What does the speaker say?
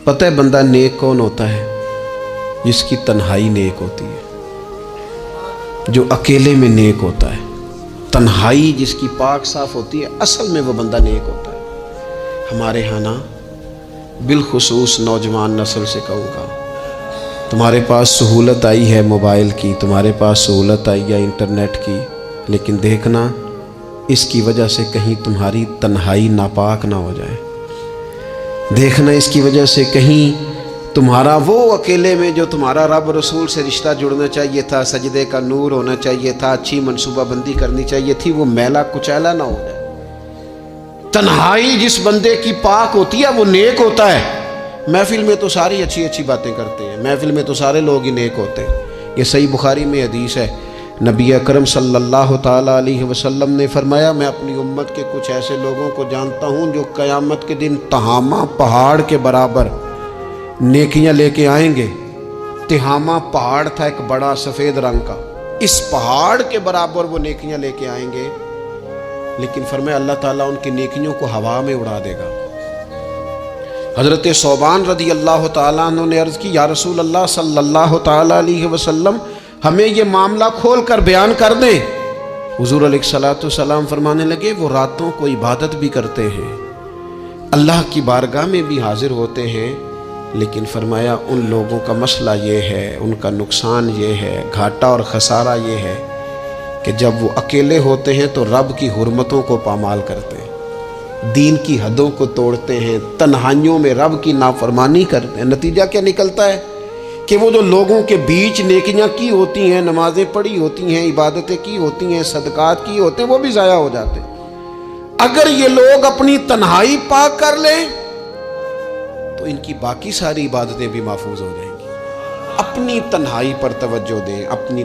پتہ ہے بندہ نیک کون ہوتا ہے؟ جس کی تنہائی نیک ہوتی ہے، جو اکیلے میں نیک ہوتا ہے۔ تنہائی جس کی پاک صاف ہوتی ہے، اصل میں وہ بندہ نیک ہوتا ہے۔ ہمارے ہاں نا بالخصوص نوجوان نسل سے کہوں گا، تمہارے پاس سہولت آئی ہے موبائل کی، تمہارے پاس سہولت آئی ہے انٹرنیٹ کی، لیکن دیکھنا اس کی وجہ سے کہیں تمہاری تنہائی ناپاک نہ ہو جائے۔ دیکھنا اس کی وجہ سے کہیں تمہارا وہ اکیلے میں جو تمہارا رب رسول سے رشتہ جڑنا چاہیے تھا، سجدے کا نور ہونا چاہیے تھا، اچھی منصوبہ بندی کرنی چاہیے تھی، وہ میلا کچیلا نہ ہو جائے۔ تنہائی جس بندے کی پاک ہوتی ہے وہ نیک ہوتا ہے۔ محفل میں تو ساری اچھی اچھی باتیں کرتے ہیں، محفل میں تو سارے لوگ ہی نیک ہوتے ہیں۔ یہ صحیح بخاری میں حدیث ہے، نبی اکرم صلی اللہ تعالیٰ علیہ وسلم نے فرمایا، میں اپنی امت کے کچھ ایسے لوگوں کو جانتا ہوں جو قیامت کے دن تہامہ پہاڑ کے برابر نیکیاں لے کے آئیں گے۔ تہامہ پہاڑ تھا ایک بڑا سفید رنگ کا، اس پہاڑ کے برابر وہ نیکیاں لے کے آئیں گے، لیکن فرمایا اللہ تعالیٰ ان کی نیکیوں کو ہوا میں اڑا دے گا۔ حضرت ثوبان رضی اللہ تعالیٰ عنہ نے عرض کی، یا رسول اللہ صلی اللہ تعالیٰ علیہ وسلم ہمیں یہ معاملہ کھول کر بیان کر دیں۔ حضور علیہ الصلوۃ والسلام فرمانے لگے، وہ راتوں کو عبادت بھی کرتے ہیں، اللہ کی بارگاہ میں بھی حاضر ہوتے ہیں، لیکن فرمایا ان لوگوں کا مسئلہ یہ ہے، ان کا نقصان یہ ہے، گھاٹا اور خسارہ یہ ہے کہ جب وہ اکیلے ہوتے ہیں تو رب کی حرمتوں کو پامال کرتے ہیں، دین کی حدوں کو توڑتے ہیں، تنہائیوں میں رب کی نافرمانی کرتے ہیں۔ نتیجہ کیا نکلتا ہے کہ وہ جو لوگوں کے بیچ نیکیاں کی ہوتی ہیں، نمازیں پڑھی ہوتی ہیں، عبادتیں کی ہوتی ہیں، صدقات کی ہوتے ہیں، وہ بھی ضائع ہو جاتے ہیں۔ اگر یہ لوگ اپنی تنہائی پاک کر لیں تو ان کی باقی ساری عبادتیں بھی محفوظ ہو جائیں گی۔ اپنی تنہائی پر توجہ دیں، اپنی